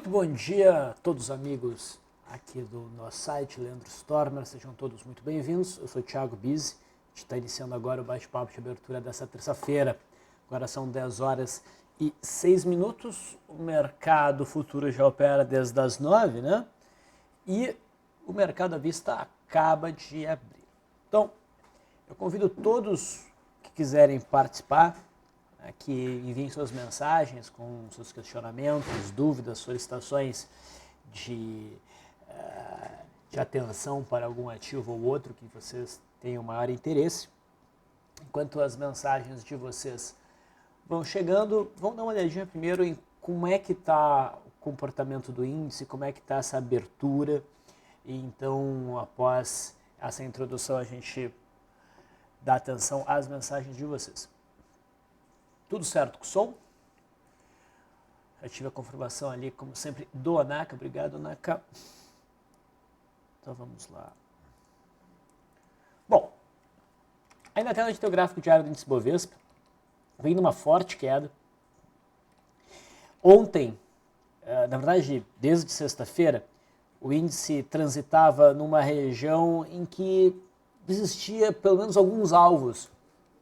Muito bom dia a todos os amigos aqui do nosso site, Leandro Stormer, sejam todos muito bem-vindos. Eu sou o Thiago Bizzi, a gente está iniciando agora o bate-papo de abertura dessa terça-feira. Agora são 10 horas e 6 minutos, o mercado futuro já opera desde as 9, né? E o mercado à vista acaba de abrir. Então, eu convido todos que quiserem participar, que enviem suas mensagens com seus questionamentos, dúvidas, solicitações de atenção para algum ativo ou outro que vocês tenham maior interesse. Enquanto as mensagens de vocês vão chegando, vamos dar uma olhadinha primeiro em como é que está o comportamento do índice, como é que está essa abertura. E então, após essa introdução, a gente dá atenção às mensagens de vocês. Tudo certo com o som? Já tive a confirmação ali, como sempre, do Anaka. Obrigado, Anaka. Então vamos lá. Bom, aí na tela a gente tem o gráfico diário do índice Bovespa, vindo uma forte queda. Ontem, na verdade, desde sexta-feira, o índice transitava numa região em que existia pelo menos alguns alvos,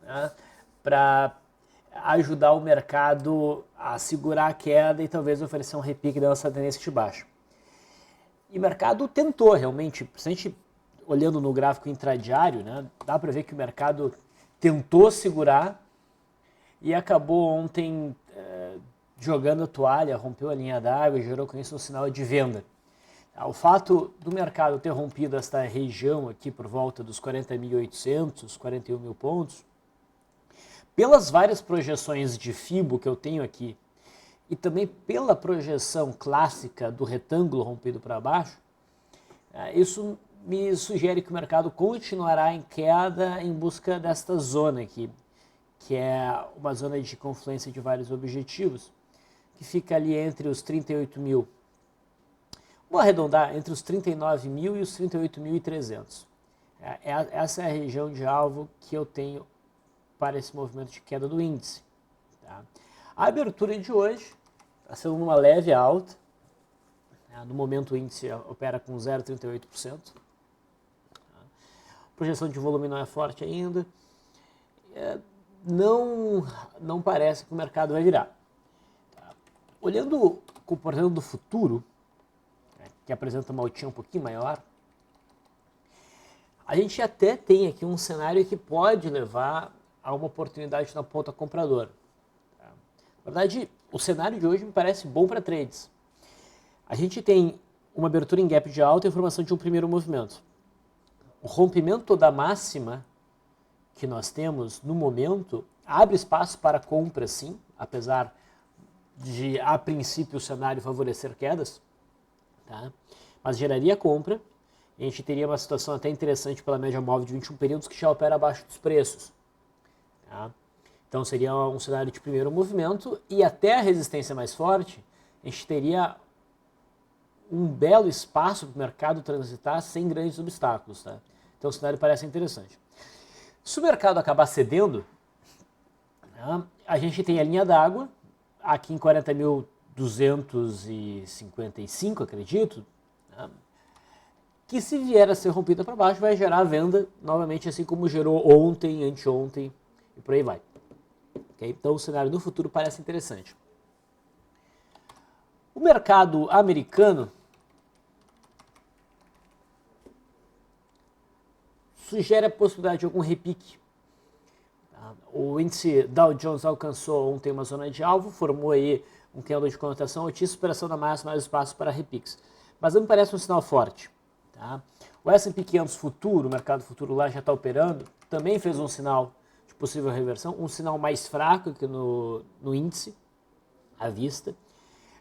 né, para ajudar o mercado a segurar a queda e talvez oferecer um repique dessa tendência de baixo. E o mercado tentou realmente, principalmente olhando no gráfico intradiário, né, dá para ver que o mercado tentou segurar e acabou ontem jogando a toalha, rompeu a linha d'água e gerou com isso um sinal de venda. O fato do mercado ter rompido esta região aqui por volta dos 40.800, 41 mil pontos, pelas várias projeções de FIBO que eu tenho aqui e também pela projeção clássica do retângulo rompido para baixo, isso me sugere que o mercado continuará em queda em busca desta zona aqui, que é uma zona de confluência de vários objetivos, que fica ali entre os 38 mil, vou arredondar, entre os 39 mil e os 38.300. Essa é a região de alvo que eu tenho para esse movimento de queda do índice. Tá? A abertura de hoje está sendo uma leve alta. No momento o índice opera com 0,38%. A projeção de volume não é forte ainda. Não parece que o mercado vai virar. Tá? Olhando o comportamento do futuro, que apresenta uma altinha um pouquinho maior, a gente até tem aqui um cenário que pode levar a uma oportunidade na ponta compradora. Na verdade, o cenário de hoje me parece bom para trades. A gente tem uma abertura em gap de alta e formação de um primeiro movimento. O rompimento da máxima que nós temos no momento abre espaço para compra, sim, apesar de, a princípio, o cenário favorecer quedas, tá? Mas geraria compra e a gente teria uma situação até interessante pela média móvel de 21 períodos que já opera abaixo dos preços. Tá? Então seria um cenário de primeiro movimento e até a resistência mais forte, a gente teria um belo espaço para o mercado transitar sem grandes obstáculos. Tá? Então o cenário parece interessante. Se o mercado acabar cedendo, né, a gente tem a linha d'água aqui em 40.255, acredito, né, que se vier a ser rompida para baixo vai gerar venda novamente, assim como gerou ontem, anteontem, e por aí vai. Okay? Então o cenário do futuro parece interessante. O mercado americano sugere a possibilidade de algum repique. O índice Dow Jones alcançou ontem uma zona de alvo, formou aí um candle de conotação altíssima, superação da máxima, mais espaço para repiques. Mas não me parece um sinal forte. Tá? O S&P 500 futuro, o mercado futuro lá já está operando, também fez um sinal de possível reversão, um sinal mais fraco que no índice, à vista.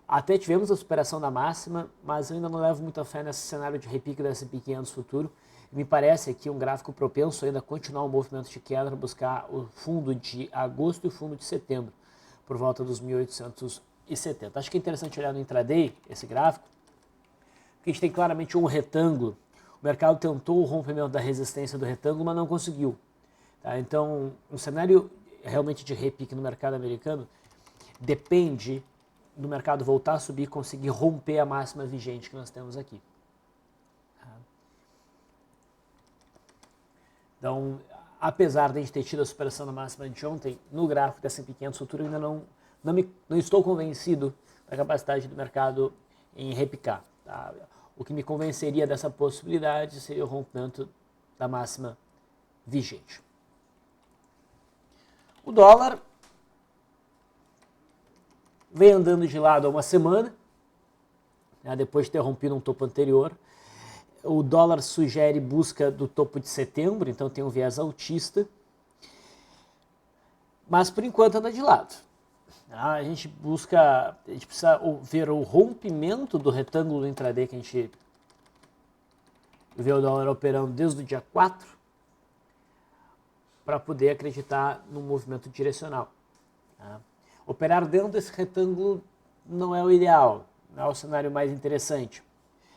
Até tivemos a superação da máxima, mas eu ainda não levo muita fé nesse cenário de repique do S&P 500 futuro. Me parece aqui um gráfico propenso ainda a continuar um movimento de queda para buscar o fundo de agosto e o fundo de setembro, por volta dos 1.870. Acho que é interessante olhar no intraday esse gráfico, porque a gente tem claramente um retângulo. O mercado tentou o rompimento da resistência do retângulo, mas não conseguiu. Tá? Então, um cenário realmente de repique no mercado americano depende do mercado voltar a subir e conseguir romper a máxima vigente que nós temos aqui. Então, apesar de a gente ter tido a superação da máxima de ontem, no gráfico da S&P 500 futuro eu ainda não estou convencido da capacidade do mercado em repicar. Tá? O que me convenceria dessa possibilidade seria o rompimento da máxima vigente. O dólar vem andando de lado há uma semana, né, depois de ter rompido um topo anterior. O dólar sugere busca do topo de setembro, então tem um viés altista. Mas por enquanto anda de lado. A gente precisa ver o rompimento do retângulo intraday que a gente vê o dólar operando desde o dia 4 para poder acreditar no movimento direcional. Tá? Operar dentro desse retângulo não é o ideal, não é o cenário mais interessante,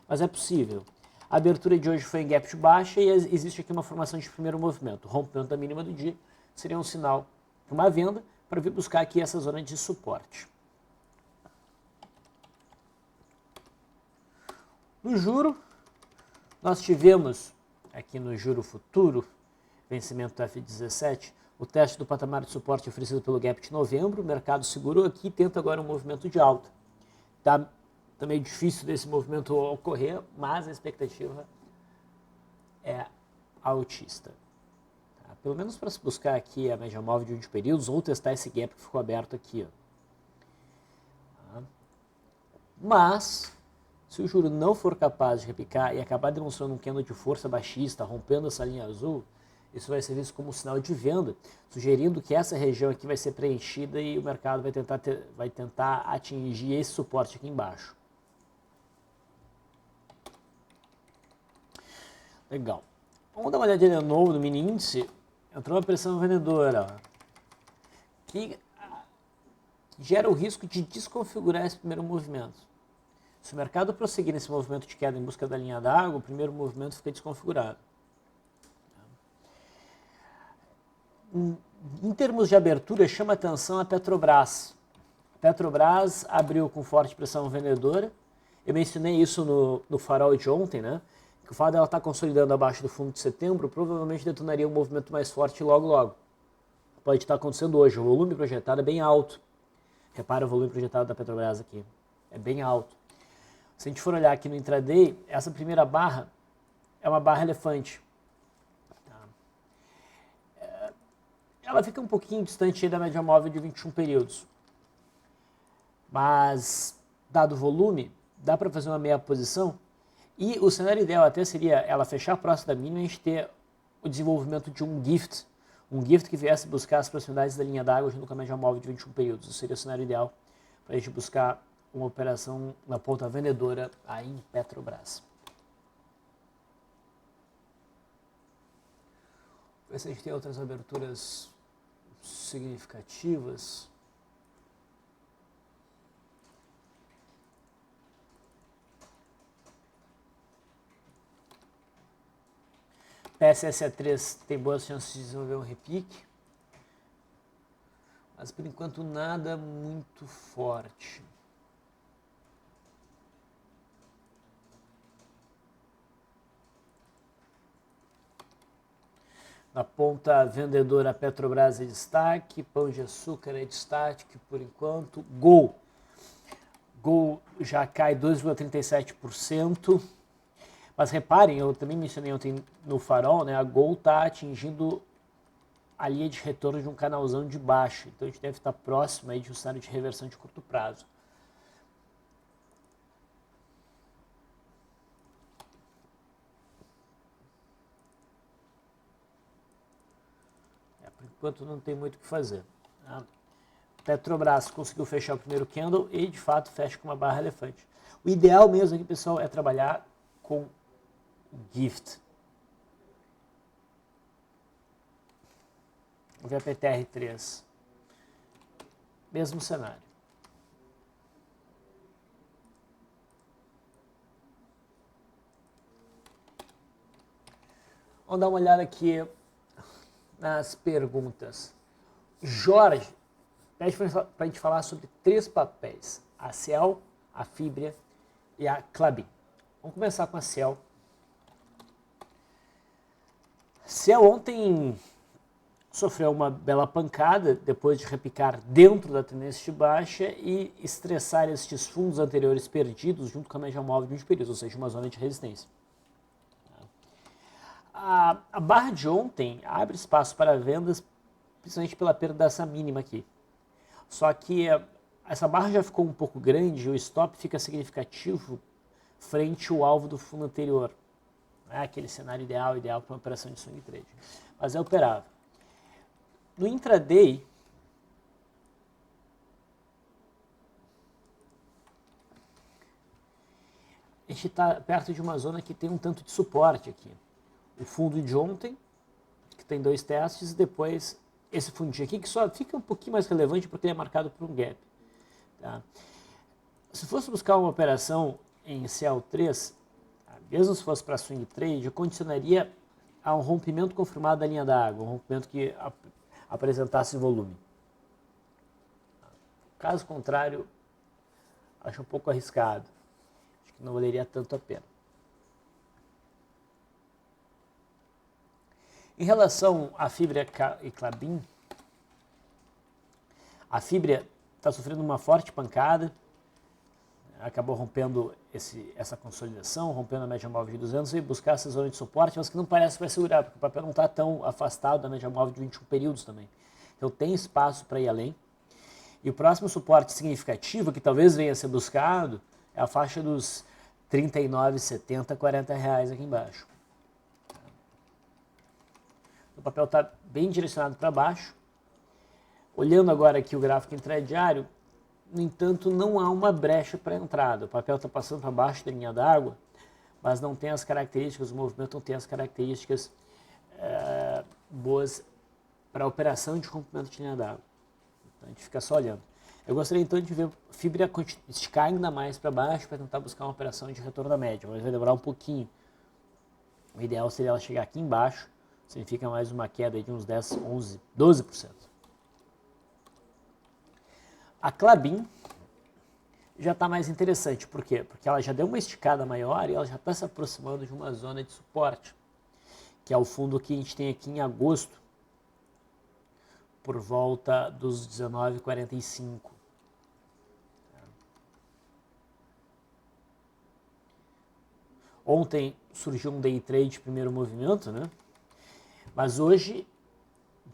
mas é possível. A abertura de hoje foi em gap de baixa e existe aqui uma formação de primeiro movimento. O rompimento da mínima do dia seria um sinal para uma venda para vir buscar aqui essa zona de suporte. No juro, nós tivemos aqui no juro futuro, vencimento do F17, o teste do patamar de suporte oferecido pelo gap de novembro. O mercado segurou aqui e tenta agora um movimento de alta. Tá meio difícil desse movimento ocorrer, mas a expectativa é altista. Tá? Pelo menos para se buscar aqui a média móvel de 20 períodos ou testar esse gap que ficou aberto aqui. Ó. Tá? Mas, se o juro não for capaz de repicar e acabar demonstrando um candle de força baixista, rompendo essa linha azul, isso vai ser visto como um sinal de venda, sugerindo que essa região aqui vai ser preenchida e o mercado vai tentar atingir esse suporte aqui embaixo. Legal. Vamos dar uma olhadinha de novo no mini índice. Entrou uma pressão vendedora, ó, que gera o risco de desconfigurar esse primeiro movimento. Se o mercado prosseguir nesse movimento de queda em busca da linha d'água, o primeiro movimento fica desconfigurado. Em termos de abertura, chama atenção a Petrobras. A Petrobras abriu com forte pressão vendedora. Eu mencionei isso no farol de ontem, né? Que o fato dela estar consolidando abaixo do fundo de setembro provavelmente detonaria um movimento mais forte logo. Pode estar acontecendo hoje. O volume projetado é bem alto. Repara o volume projetado da Petrobras aqui. É bem alto. Se a gente for olhar aqui no intraday, essa primeira barra é uma barra elefante. Ela fica um pouquinho distante da média móvel de 21 períodos. Mas, dado o volume, dá para fazer uma meia posição. E o cenário ideal até seria ela fechar próximo da mínima e a gente ter o desenvolvimento de um gift. Um gift que viesse buscar as proximidades da linha d'água junto com a média móvel de 21 períodos. Isso seria o cenário ideal para a gente buscar uma operação na ponta vendedora aí em Petrobras. Ver se a gente tem outras aberturas significativas. PSSA3 tem boas chances de desenvolver um repique, mas por enquanto nada muito forte. Na ponta vendedora, Petrobras é destaque, Pão de Açúcar é destaque por enquanto. Gol já cai 2,37%. Mas reparem, eu também mencionei ontem no farol, né, a Gol está atingindo a linha de retorno de um canalzão de baixo. Então a gente deve estar próximo aí de um cenário de reversão de curto prazo. Por enquanto não tem muito o que fazer. Tá? Petrobras conseguiu fechar o primeiro candle e de fato fecha com uma barra elefante. O ideal mesmo aqui, pessoal, é trabalhar com gift. O VPTR3. Mesmo cenário. Vamos dar uma olhada aqui nas perguntas. Jorge pede para a gente falar sobre 3 papéis: a Ciel, a Fibria e a Klabin. Vamos começar com a Ciel. Ciel ontem sofreu uma bela pancada depois de repicar dentro da tendência de baixa e estressar estes fundos anteriores perdidos junto com a média móvel de 20 períodos, ou seja, uma zona de resistência. A barra de ontem abre espaço para vendas, principalmente pela perda dessa mínima aqui. Só que essa barra já ficou um pouco grande e o stop fica significativo frente ao alvo do fundo anterior. Não é aquele cenário ideal para uma operação de swing trade, mas é operável. No intraday, a gente está perto de uma zona que tem um tanto de suporte aqui. O fundo de ontem, que tem 2 testes, e depois esse fundinho aqui, que só fica um pouquinho mais relevante porque ele é marcado por um gap. Tá? Se fosse buscar uma operação em CL3, mesmo se fosse para swing trade, eu condicionaria a um rompimento confirmado da linha d'água, um rompimento que apresentasse volume. Caso contrário, acho um pouco arriscado. Acho que não valeria tanto a pena. Em relação à Fibria e Klabin, a Fibria está sofrendo uma forte pancada, acabou rompendo essa consolidação, rompendo a média móvel de 200 e buscar essa zona de suporte, mas que não parece que vai segurar, porque o papel não está tão afastado da média móvel de 21 períodos também. Então tem espaço para ir além. E o próximo suporte significativo, que talvez venha a ser buscado, é a faixa dos R$ 39,70, R$ 40 aqui embaixo. O papel está bem direcionado para baixo. Olhando agora aqui o gráfico intradiário, no entanto, não há uma brecha para entrada. O papel está passando para baixo da linha d'água, mas não tem as características, o movimento não tem as características boas para a operação de rompimento de linha d'água. Então, a gente fica só olhando. Eu gostaria então de ver a Fibria esticar ainda mais para baixo para tentar buscar uma operação de retorno da média, mas vai demorar um pouquinho. O ideal seria ela chegar aqui embaixo, significa mais uma queda de uns 10, 11, 12%. A Klabin já está mais interessante. Por quê? Porque ela já deu uma esticada maior e ela já está se aproximando de uma zona de suporte, que é o fundo que a gente tem aqui em agosto, por volta dos 19,45. Ontem surgiu um day trade primeiro movimento, né? Mas hoje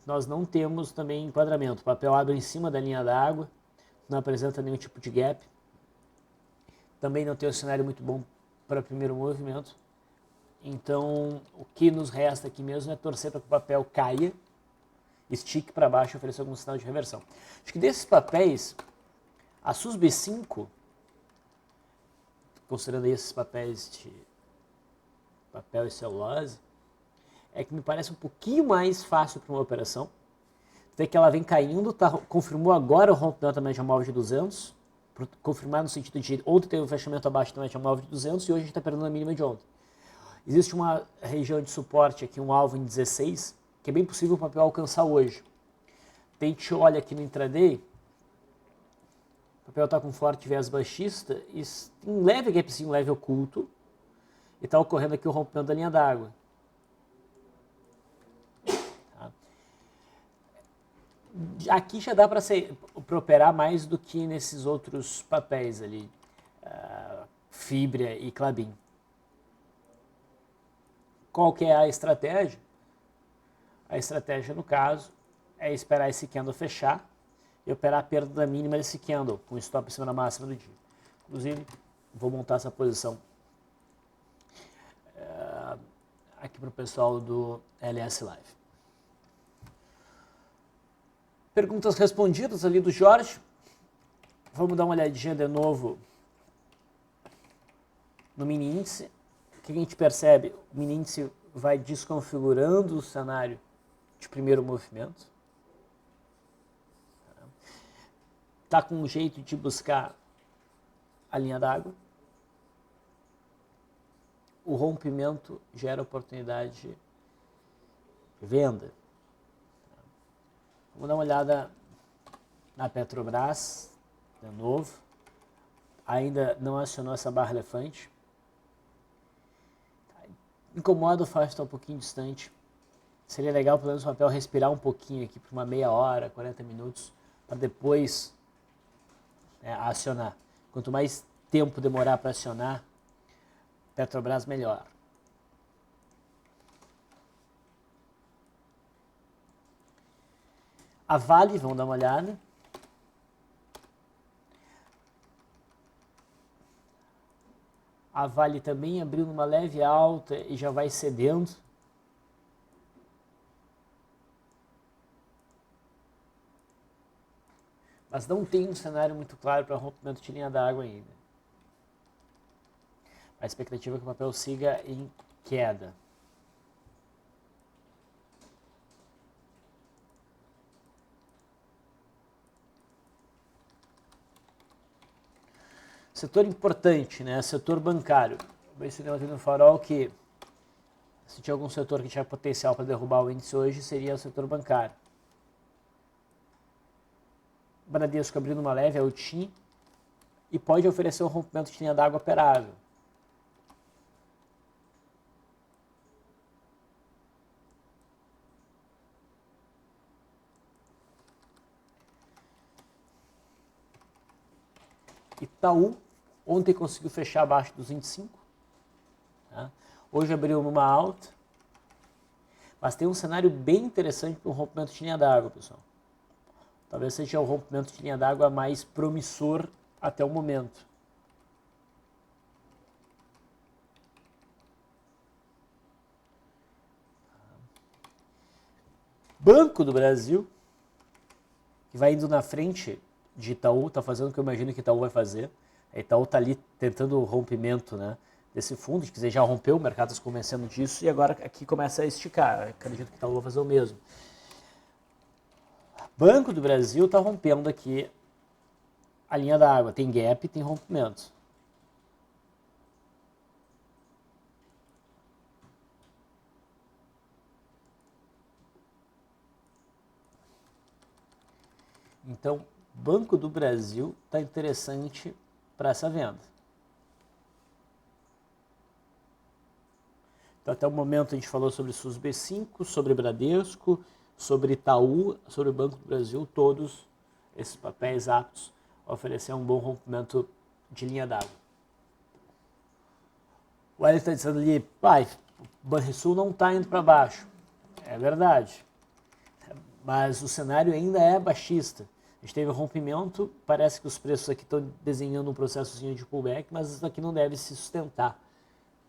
nós não temos também enquadramento. O papel abre em cima da linha d'água, não apresenta nenhum tipo de gap. Também não tem um cenário muito bom para o primeiro movimento. Então, o que nos resta aqui mesmo é torcer para que o papel caia, estique para baixo e ofereça algum sinal de reversão. Acho que desses papéis, a SUSB5, considerando esses papéis de papel e celulose, é que me parece um pouquinho mais fácil para uma operação. Vê que ela vem caindo, confirmou agora o rompimento da média móvel de 200, confirmar no sentido de ontem teve um fechamento abaixo da média móvel de 200 e hoje a gente está perdendo a mínima de ontem. Existe uma região de suporte aqui, um alvo em 16, que é bem possível o papel alcançar hoje. A gente olha aqui no intraday, o papel está com forte viés baixista e tem um leve gapzinho, um leve oculto, e está ocorrendo aqui o rompimento da linha d'água. Aqui já dá para operar mais do que nesses outros papéis ali, Fibria e Klabin. Qual que é a estratégia? A estratégia, no caso, é esperar esse candle fechar e operar a perda da mínima desse candle, com stop em cima da máxima do dia. Inclusive, vou montar essa posição aqui para o pessoal do LS Live. Perguntas respondidas ali do Jorge. Vamos dar uma olhadinha de novo no mini índice. O que a gente percebe? O mini índice vai desconfigurando o cenário de primeiro movimento. Está com um jeito de buscar a linha d'água. O rompimento gera oportunidade de venda. Vamos dar uma olhada na Petrobras, de novo. ainda não acionou essa barra elefante. Incomoda o fato de estar um pouquinho distante. Seria legal, pelo menos, o papel respirar um pouquinho aqui por uma meia hora, 40 minutos, para depois acionar. Quanto mais tempo demorar para acionar, Petrobras melhor. A Vale, vamos dar uma olhada. A Vale também abriu numa leve alta e já vai cedendo. Mas não tem um cenário muito claro para rompimento de linha d'água ainda. A expectativa é que o papel siga em queda. Setor importante, né? Setor bancário. Eu mencionei ontem no farol que se tinha algum setor que tinha potencial para derrubar o índice hoje, seria o setor bancário. Bradesco abrindo uma leve altinha e pode oferecer um rompimento de linha d'água operável. Itaú, ontem conseguiu fechar abaixo dos 25. Tá? Hoje abriu numa alta. Mas tem um cenário bem interessante para um rompimento de linha d'água, pessoal. Talvez seja o rompimento de linha d'água mais promissor até o momento. Banco do Brasil, que vai indo na frente de Itaú, está fazendo o que eu imagino que Itaú vai fazer. A Itaú está ali tentando o rompimento, né, desse fundo, quer dizer, já rompeu, o mercado está se convencendo disso e agora aqui começa a esticar. Eu acredito que Itaú vai fazer o mesmo. Banco do Brasil está rompendo aqui a linha d'água. Tem gap, tem rompimento. Então, Banco do Brasil está interessante para essa venda. Então, até o momento a gente falou sobre SUS B5, sobre Bradesco, sobre Itaú, sobre o Banco do Brasil, todos esses papéis aptos a oferecer um bom rompimento de linha d'água. O Hélio está dizendo ali, pai, o Banrisul não está indo para baixo. É verdade, mas o cenário ainda é baixista. A gente teve um rompimento, parece que os preços aqui estão desenhando um processozinho de pullback, mas isso aqui não deve se sustentar.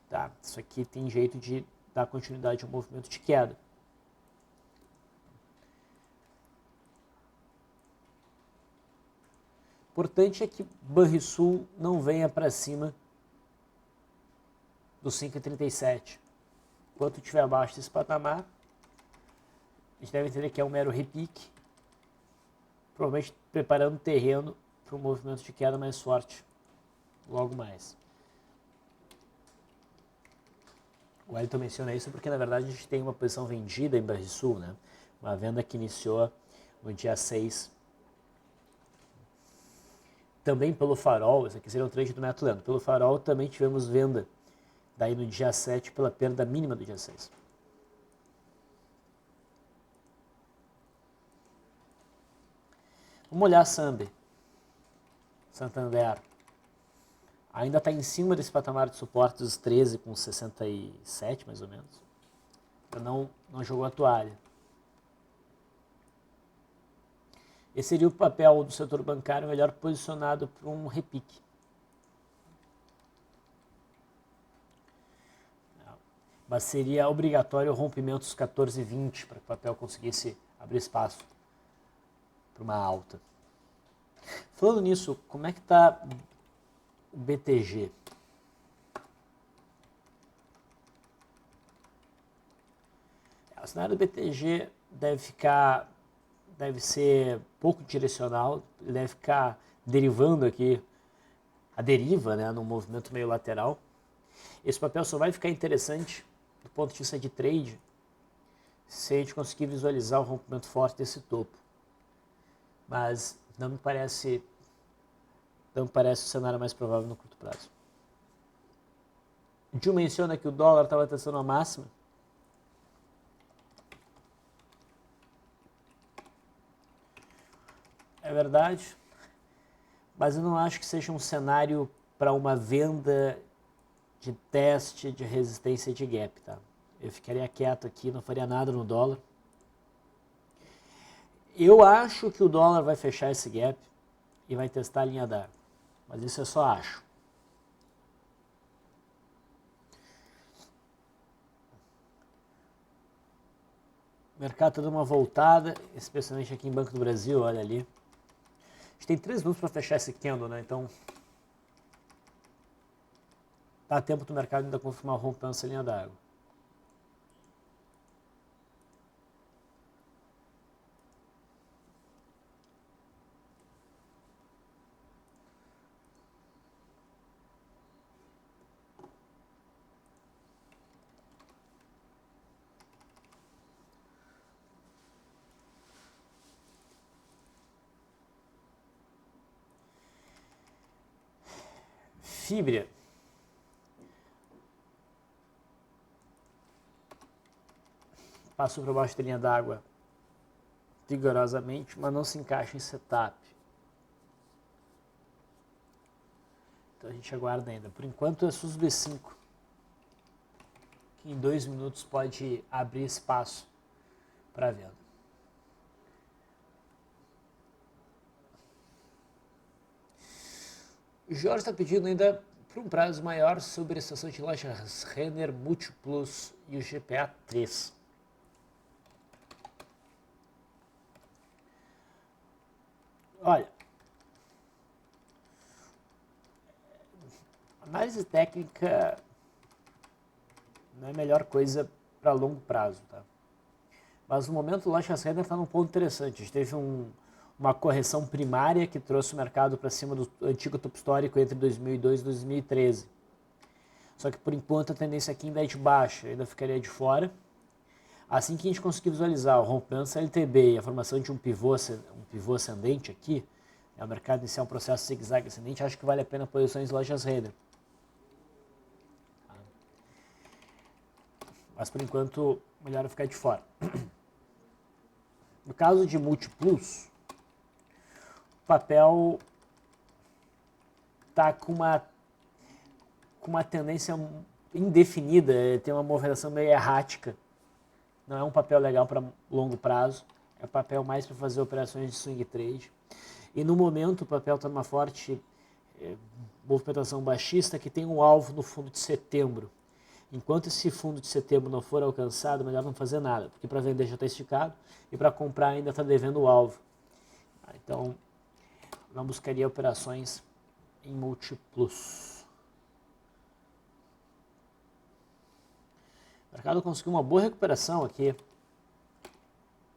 Tá? Isso aqui tem jeito de dar continuidade ao movimento de queda. O importante é que Banrisul não venha para cima dos 5,37. Enquanto estiver abaixo desse patamar, a gente deve entender que é um mero repique, provavelmente preparando o terreno para um movimento de queda mais forte logo mais. O Wellington menciona isso porque, na verdade, a gente tem uma posição vendida em Banrisul, né? Uma venda que iniciou no dia 6. Também pelo farol, esse aqui seria um trade do Neto Leandro. Pelo farol também tivemos venda daí no dia 7 pela perda mínima do dia 6. Vamos olhar a Samber, Santander. Ainda está em cima desse patamar de suporte dos 13,67 mais ou menos. Não jogou a toalha. Esse seria o papel do setor bancário melhor posicionado para um repique. Mas seria obrigatório o rompimento dos 14,20 para que o papel conseguisse abrir espaço para uma alta. Falando nisso, como é que está o BTG? O cenário do BTG deve ser pouco direcional, deve ficar derivando aqui, a deriva, né, num movimento meio lateral. Esse papel só vai ficar interessante do ponto de vista de trade se a gente conseguir visualizar o rompimento forte desse topo. Mas não me parece Então parece o cenário mais provável no curto prazo. O Gil menciona que o dólar estava testando a máxima. É verdade, mas eu não acho que seja um cenário para uma venda de teste de resistência de gap, tá? Eu ficaria quieto aqui, não faria nada no dólar. Eu acho que o dólar vai fechar esse gap e vai testar a linha d'água, mas isso eu só acho. O mercado está dando uma voltada, especialmente aqui em Banco do Brasil, olha ali. A gente tem 3 minutos para fechar esse candle, né? Então dá tempo do mercado ainda confirmar o rompimento dessa linha d'água. Fibria. Passou para baixo da linha d'água vigorosamente, mas não se encaixa em setup. Então a gente aguarda ainda. Por enquanto é SUS B5, que em 2 minutos pode abrir espaço para venda. O Jorge está pedindo ainda por um prazo maior sobre a situação de lojas Renner, Multiplus e o GPA 3. Olha, análise técnica não é a melhor coisa para longo prazo, tá? Mas no momento o Lojas Renner está num ponto interessante. A gente teve uma correção primária que trouxe o mercado para cima do antigo topo histórico entre 2002 e 2013. Só que por enquanto a tendência aqui ainda é de baixa, ainda ficaria de fora. Assim que a gente conseguir visualizar o rompimento CLTB e a formação de um pivô ascendente aqui, o mercado iniciar um processo zigue-zague ascendente, acho que vale a pena posições Lojas Renner. Mas por enquanto, melhor ficar de fora. No caso de Multiplus, o papel está com uma tendência indefinida, tem uma movimentação meio errática. Não é um papel legal para longo prazo, é um papel mais para fazer operações de swing trade. E no momento o papel está numa forte movimentação baixista que tem um alvo no fundo de setembro. Enquanto esse fundo de setembro não for alcançado, melhor não fazer nada, porque para vender já está esticado e para comprar ainda está devendo o alvo. Então, não buscaria operações em Multiplus. O mercado conseguiu uma boa recuperação aqui.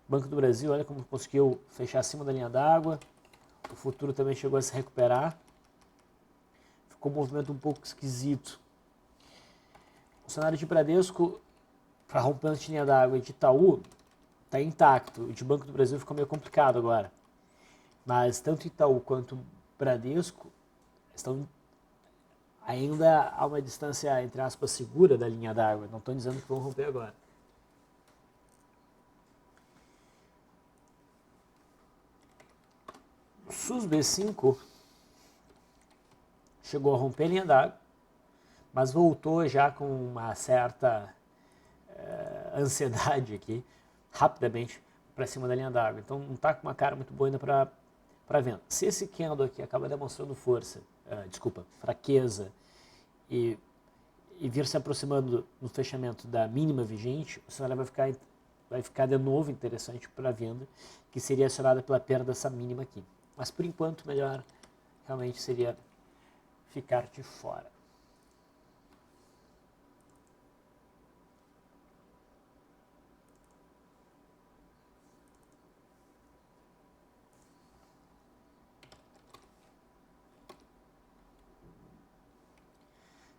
Banco do Brasil, olha como conseguiu fechar acima da linha d'água. O futuro também chegou a se recuperar. Ficou um movimento um pouco esquisito. O cenário de Bradesco, para rompimento de linha d'água e de Itaú, está intacto. O de Banco do Brasil ficou meio complicado agora. Mas tanto Itaú quanto Bradesco estão ainda a uma distância, entre aspas, segura da linha d'água. Não estou dizendo que vão romper agora. O SUS B5 chegou a romper a linha d'água, mas voltou já com uma certa ansiedade aqui, rapidamente, para cima da linha d'água. Então não está com uma cara muito boa ainda para venda. Se esse candle aqui acaba demonstrando fraqueza e vir se aproximando no fechamento da mínima vigente, o cenário vai ficar de novo interessante para a venda, que seria acionada pela perda dessa mínima aqui. Mas por enquanto, melhor realmente seria ficar de fora.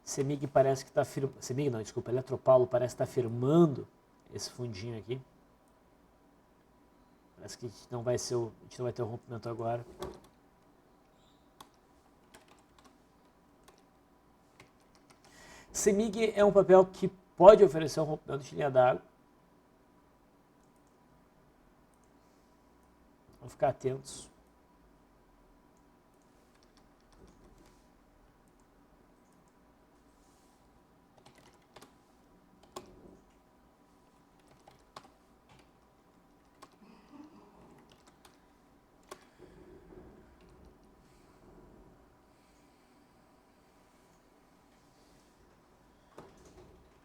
CEMIG parece que está firmando. CEMIG não, desculpa, Eletropaulo parece estar firmando esse fundinho aqui. Parece que a gente não vai ter o rompimento agora. CEMIG é um papel que pode oferecer um rompimento de linha d'água. Vamos ficar atentos.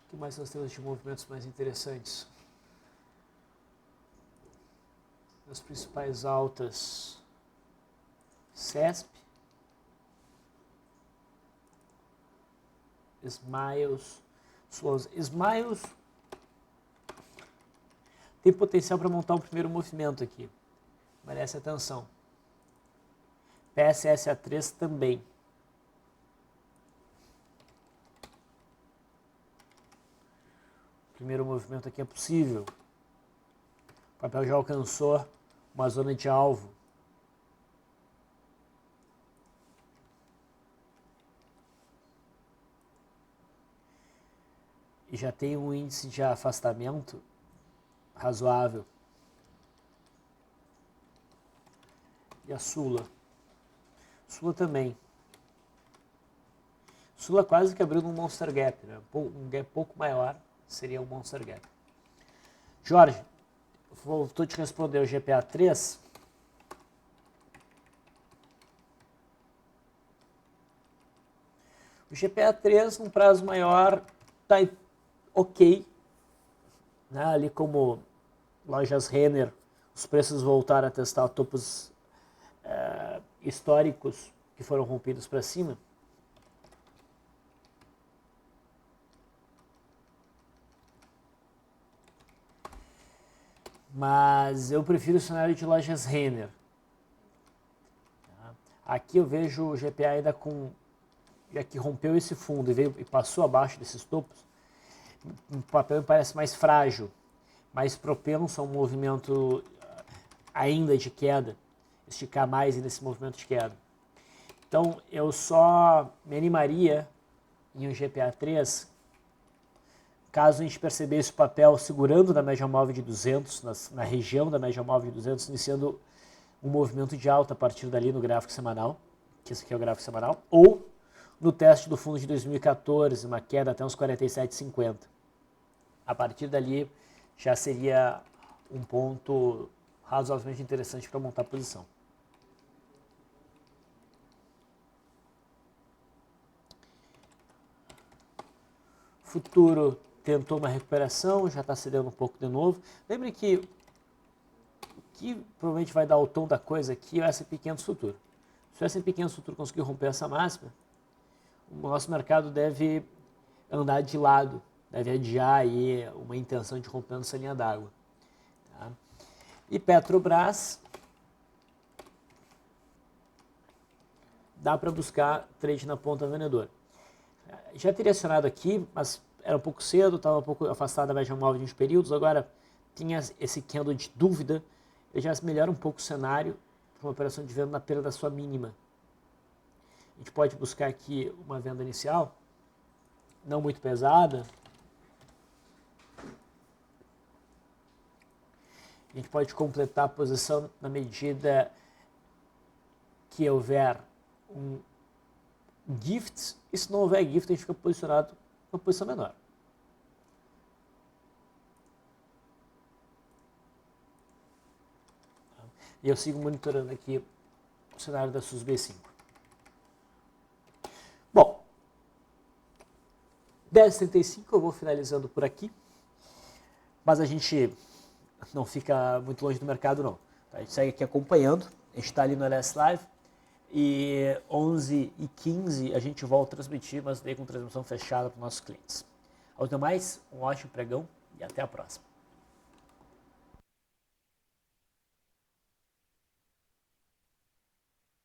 O que mais nós temos de movimentos mais interessantes? As principais altas, CESP, Smiles, Slows. Smiles tem potencial para montar um primeiro movimento aqui, merece atenção. PSSA3 também. O primeiro movimento aqui é possível. O papel já alcançou uma zona de alvo. E já tem um índice de afastamento razoável. E a Sula? Sula também. Sula quase que abriu num Monster Gap, né? Um gap pouco maior seria um Monster Gap. Jorge, voltou te responder o GPA3. O GPA3, num prazo maior, está ok. Né? Ali como lojas Renner, os preços voltaram a testar topos históricos que foram rompidos para cima. Mas eu prefiro o cenário de lojas Renner. Aqui eu vejo o GPA ainda com, já que rompeu esse fundo e passou abaixo desses topos, o papel me parece mais frágil, mais propenso a um movimento ainda de queda, esticar mais nesse movimento de queda. Então eu só me animaria em um GPA3 caso a gente percebesse o papel segurando na média móvel de 200, na região da média móvel de 200, iniciando um movimento de alta a partir dali no gráfico semanal, que esse aqui é o gráfico semanal, ou no teste do fundo de 2014, uma queda até uns 47,50. A partir dali já seria um ponto razoavelmente interessante para montar a posição. Futuro tentou uma recuperação, já está cedendo um pouco de novo. Lembre que o que provavelmente vai dar o tom da coisa aqui é o S&P 500 futuro. Se o S&P 500 futuro conseguir romper essa máxima, o nosso mercado deve andar de lado, deve adiar aí uma intenção de rompendo essa linha d'água. Tá? E Petrobras, dá para buscar trade na ponta vendedora. Já teria acionado aqui, mas era um pouco cedo, estava um pouco afastado da média móvel de uns períodos, agora tinha esse candle de dúvida, ele já melhora um pouco o cenário para uma operação de venda na perda da sua mínima. A gente pode buscar aqui uma venda inicial, não muito pesada. A gente pode completar a posição na medida que houver um gift, e se não houver gift, a gente fica posicionado uma posição menor. E eu sigo monitorando aqui o cenário da SUSB5. Bom, 10h35 eu vou finalizando por aqui, mas a gente não fica muito longe do mercado não. A gente segue aqui acompanhando, a gente está ali no LS Live, e 11h15 a gente volta a transmitir, mas daí com transmissão fechada para os nossos clientes. Aos demais, um ótimo pregão e até a próxima.